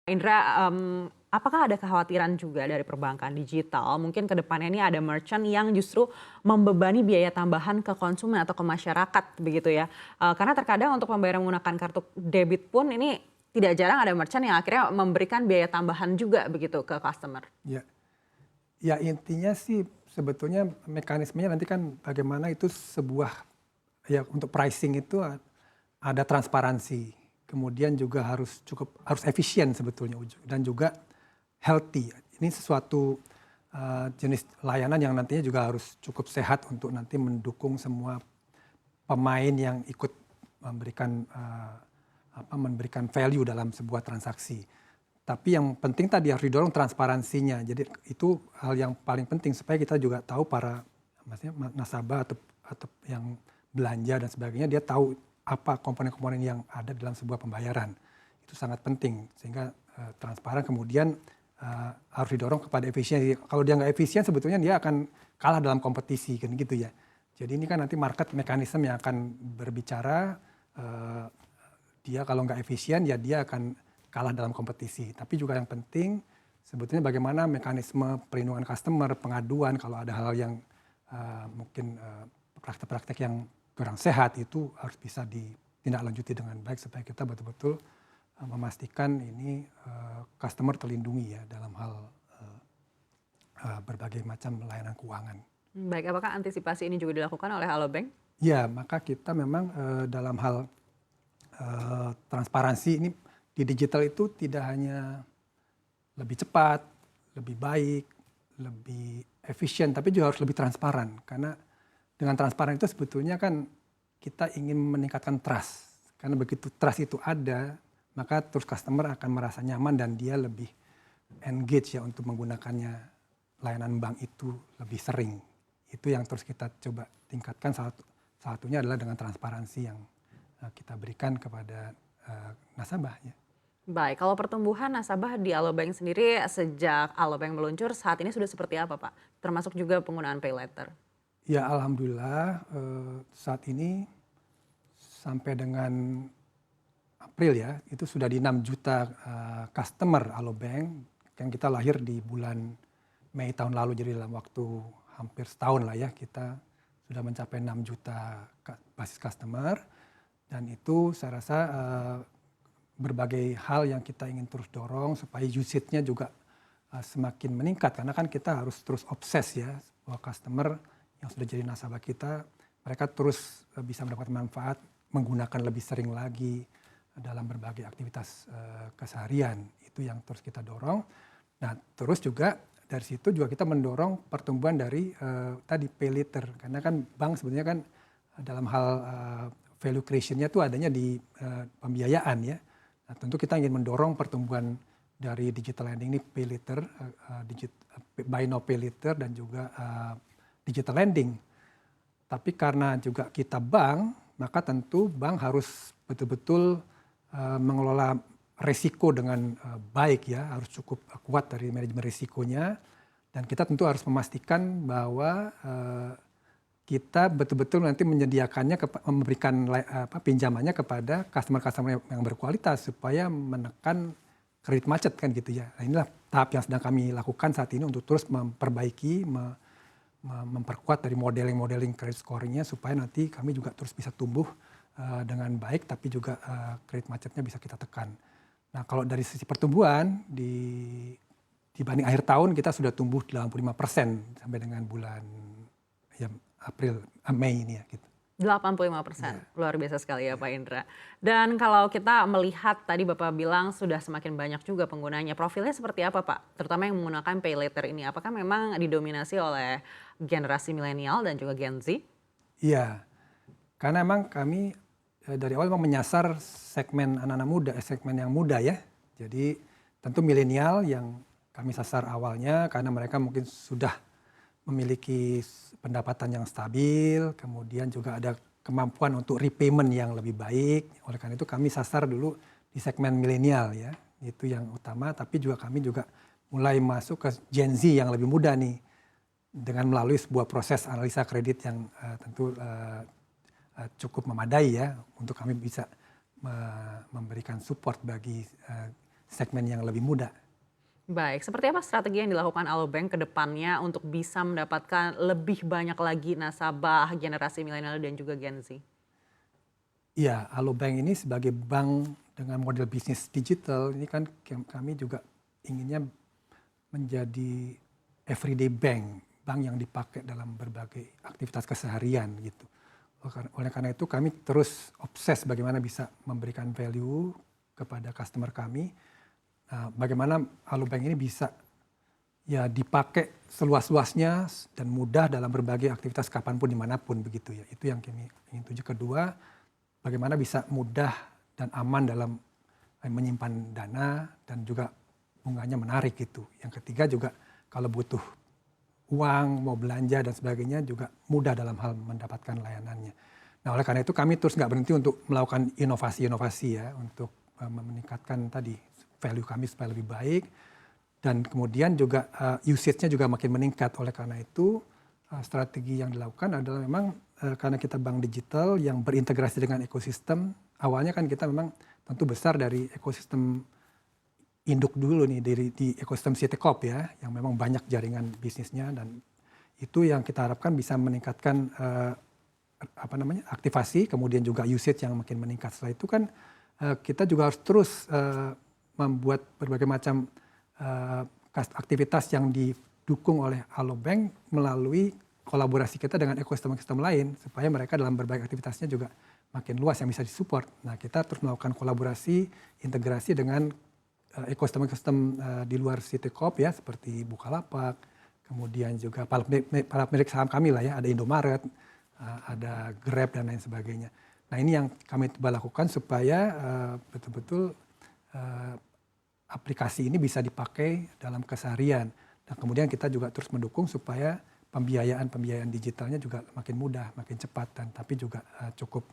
Indra, apakah ada kekhawatiran juga dari perbankan digital mungkin ke depannya ini ada merchant yang justru membebani biaya tambahan ke konsumen atau ke masyarakat begitu ya? Karena terkadang untuk pembayaran menggunakan kartu debit pun ini tidak jarang ada merchant yang akhirnya memberikan biaya tambahan juga begitu ke customer. Ya, ya intinya sih sebetulnya mekanismenya nanti kan bagaimana itu sebuah ya untuk pricing itu ada transparansi, kemudian juga harus efisien sebetulnya dan juga healthy. Ini sesuatu jenis layanan yang nantinya juga harus cukup sehat untuk nanti mendukung semua pemain yang ikut memberikan value dalam sebuah transaksi. Tapi yang penting tadi harus didorong transparansinya. Jadi itu hal yang paling penting supaya kita juga tahu para nasabah atau yang belanja dan sebagainya, dia tahu apa komponen-komponen yang ada dalam sebuah pembayaran. Itu sangat penting sehingga transparan, kemudian harus didorong kepada efisiensi. Kalau dia nggak efisien sebetulnya dia akan kalah dalam kompetisi kan gitu ya. Jadi ini kan nanti market mekanisme yang akan berbicara, dia kalau nggak efisien ya dia akan kalah dalam kompetisi. Tapi juga yang penting sebetulnya bagaimana mekanisme perlindungan customer, pengaduan kalau ada hal yang mungkin praktek-praktek yang kurang sehat itu harus bisa ditindaklanjuti dengan baik supaya kita betul-betul memastikan ini customer terlindungi ya dalam hal berbagai macam layanan keuangan. Baik, apakah antisipasi ini juga dilakukan oleh Alobank? Ya, maka kita memang dalam hal transparansi ini di digital itu tidak hanya lebih cepat, lebih baik, lebih efisien, tapi juga harus lebih transparan. Karena dengan transparan itu sebetulnya kan kita ingin meningkatkan trust. Karena begitu trust itu ada, maka terus customer akan merasa nyaman dan dia lebih engage ya untuk menggunakannya layanan bank itu lebih sering. Itu yang terus kita coba tingkatkan, satunya adalah dengan transparansi yang kita berikan kepada nasabah. Ya. Baik, kalau pertumbuhan nasabah di Alobank sendiri sejak Alobank meluncur saat ini sudah seperti apa Pak? Termasuk juga penggunaan pay later. Ya alhamdulillah saat ini sampai dengan April ya itu sudah di 6 juta customer Alobank yang kita lahir di bulan Mei tahun lalu, jadi dalam waktu hampir setahun lah ya kita sudah mencapai 6 juta basis customer, dan itu saya rasa berbagai hal yang kita ingin terus dorong supaya usage-nya juga semakin meningkat, karena kan kita harus terus obses ya bahwa customer yang sudah jadi nasabah kita, mereka terus bisa mendapat manfaat menggunakan lebih sering lagi dalam berbagai aktivitas keseharian. Itu yang terus kita dorong. Nah terus juga dari situ juga kita mendorong pertumbuhan dari tadi pay later, karena kan bank sebenarnya kan dalam hal value creation-nya itu adanya di pembiayaan ya. Nah, tentu kita ingin mendorong pertumbuhan dari digital lending ini pay later, buy now pay later dan juga digital lending. Tapi karena juga kita bank, maka tentu bank harus betul-betul mengelola resiko dengan baik ya, harus cukup kuat dari manajemen risikonya, dan kita tentu harus memastikan bahwa kita betul-betul nanti menyediakannya, memberikan pinjamannya kepada customer-customer yang berkualitas supaya menekan kredit macet kan gitu ya. Nah, inilah tahap yang sedang kami lakukan saat ini untuk terus memperbaiki, memperkuat dari modeling kredit scoring-nya supaya nanti kami juga terus bisa tumbuh dengan baik, tapi juga kredit macetnya bisa kita tekan. Nah kalau dari sisi pertumbuhan dibanding akhir tahun kita sudah tumbuh 85% sampai dengan bulan ya Mei ini ya gitu. 85%, ya. Luar biasa sekali ya Pak Indra. Dan kalau kita melihat tadi Bapak bilang sudah semakin banyak juga penggunanya, profilnya seperti apa Pak? Terutama yang menggunakan pay later ini, apakah memang didominasi oleh generasi milenial dan juga Gen Z? Iya, karena memang kami dari awal memang menyasar segmen anak-anak muda, segmen yang muda ya. Jadi tentu milenial yang kami sasar awalnya karena mereka mungkin sudah memiliki pendapatan yang stabil, kemudian juga ada kemampuan untuk repayment yang lebih baik. Oleh karena itu kami sasar dulu di segmen milenial ya, itu yang utama. Tapi juga kami juga mulai masuk ke Gen Z yang lebih muda nih, dengan melalui sebuah proses analisa kredit yang tentu cukup memadai ya, untuk kami bisa memberikan support bagi segmen yang lebih muda. Baik, seperti apa strategi yang dilakukan Alobank ke depannya untuk bisa mendapatkan lebih banyak lagi nasabah generasi milenial dan juga Gen Z? Iya, Alobank ini sebagai bank dengan model bisnis digital ini kan kami juga inginnya menjadi everyday bank, bank yang dipakai dalam berbagai aktivitas keseharian gitu. Oleh karena itu kami terus obses bagaimana bisa memberikan value kepada customer kami. Nah, bagaimana Alobank ini bisa ya dipakai seluas-luasnya dan mudah dalam berbagai aktivitas kapanpun dimanapun begitu ya. Itu yang kami ingin tuju. Kedua, bagaimana bisa mudah dan aman dalam menyimpan dana dan juga bunganya menarik gitu. Yang ketiga juga kalau butuh uang, mau belanja dan sebagainya juga mudah dalam hal mendapatkan layanannya. Nah oleh karena itu kami terus nggak berhenti untuk melakukan inovasi-inovasi ya untuk meningkatkan tadi value kami supaya lebih baik. Dan kemudian juga usage-nya juga makin meningkat. Oleh karena itu strategi yang dilakukan adalah memang karena kita bank digital yang berintegrasi dengan ekosistem. Awalnya kan kita memang tentu besar dari ekosistem induk dulu nih di ekosistem CT Corp ya, yang memang banyak jaringan bisnisnya dan itu yang kita harapkan bisa meningkatkan aktivasi, kemudian juga usage yang makin meningkat. Setelah itu kan kita juga harus terus membuat berbagai macam aktivitas yang didukung oleh Alobank melalui kolaborasi kita dengan ekosistem-ekosistem lain supaya mereka dalam berbagai aktivitasnya juga makin luas yang bisa disupport. Nah kita terus melakukan kolaborasi, integrasi dengan ekosistem-ekosistem di luar Citi Corp ya seperti Bukalapak, kemudian juga para pemilik saham kami lah ya, ada Indomaret, ada Grab dan lain sebagainya. Nah ini yang kami coba lakukan supaya betul-betul aplikasi ini bisa dipakai dalam keseharian. Dan kemudian kita juga terus mendukung supaya pembiayaan digitalnya juga makin mudah, makin cepat, dan tapi juga cukup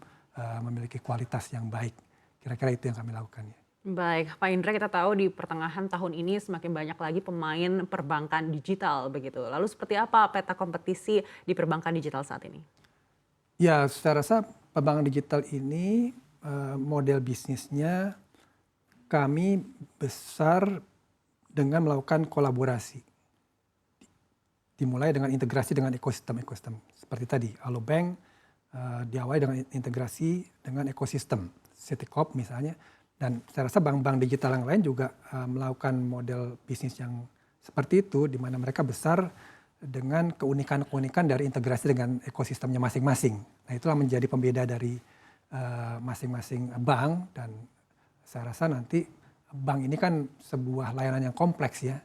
memiliki kualitas yang baik. Kira-kira itu yang kami lakukan ya. Baik, Pak Indra, kita tahu di pertengahan tahun ini semakin banyak lagi pemain perbankan digital begitu. Lalu seperti apa peta kompetisi di perbankan digital saat ini? Ya, saya rasa perbankan digital ini model bisnisnya kami besar dengan melakukan kolaborasi. Dimulai dengan integrasi dengan ekosistem-ekosistem. Seperti tadi, Alobank diawali dengan integrasi dengan ekosistem. Citi Corp misalnya. Dan saya rasa bank-bank digital yang lain juga melakukan model bisnis yang seperti itu, di mana mereka besar dengan keunikan-keunikan dari integrasi dengan ekosistemnya masing-masing. Nah itulah menjadi pembeda dari masing-masing bank, dan saya rasa nanti bank ini kan sebuah layanan yang kompleks ya.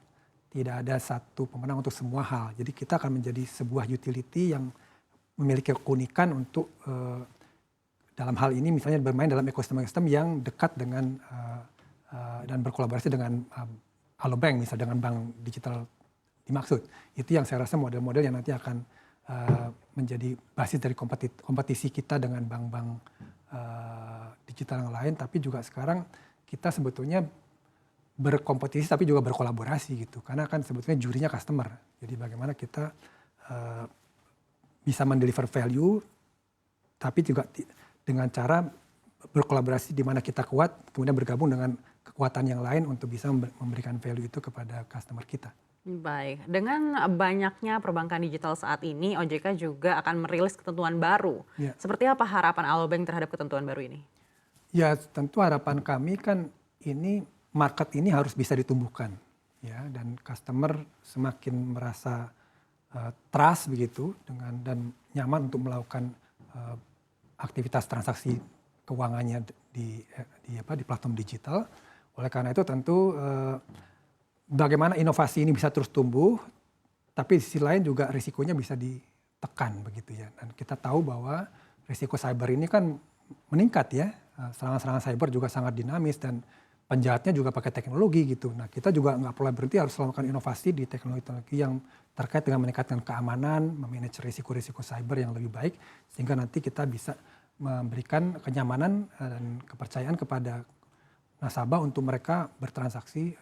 Tidak ada satu pemenang untuk semua hal. Jadi kita akan menjadi sebuah utility yang memiliki keunikan untuk dalam hal ini misalnya bermain dalam ekosistem yang dekat dengan dan berkolaborasi dengan Alobank misalnya dengan bank digital dimaksud. Itu yang saya rasa model-model yang nanti akan menjadi basis dari kompetisi kita dengan bank-bank digital yang lain. Tapi juga sekarang kita sebetulnya berkompetisi tapi juga berkolaborasi gitu. Karena kan sebetulnya jurinya customer. Jadi bagaimana kita bisa mendeliver value tapi juga dengan cara berkolaborasi di mana kita kuat, kemudian bergabung dengan kekuatan yang lain untuk bisa memberikan value itu kepada customer kita. Baik, dengan banyaknya perbankan digital saat ini, OJK juga akan merilis ketentuan baru. Ya. Seperti apa harapan Alobank terhadap ketentuan baru ini? Ya, tentu harapan kami kan ini market ini harus bisa ditumbuhkan, ya, dan customer semakin merasa trust begitu dan nyaman untuk melakukan aktivitas transaksi keuangannya di platform digital. Oleh karena itu tentu bagaimana inovasi ini bisa terus tumbuh, tapi di sisi lain juga risikonya bisa ditekan begitu ya. Dan kita tahu bahwa risiko cyber ini kan meningkat ya. Serangan-serangan cyber juga sangat dinamis dan penjahatnya juga pakai teknologi gitu. Nah kita juga nggak perlu berhenti, harus melakukan inovasi di teknologi-teknologi yang terkait dengan meningkatkan keamanan, memanage risiko-risiko cyber yang lebih baik, sehingga nanti kita bisa memberikan kenyamanan dan kepercayaan kepada nasabah untuk mereka bertransaksi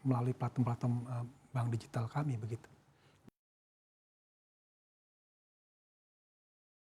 melalui platform-platform bank digital kami begitu.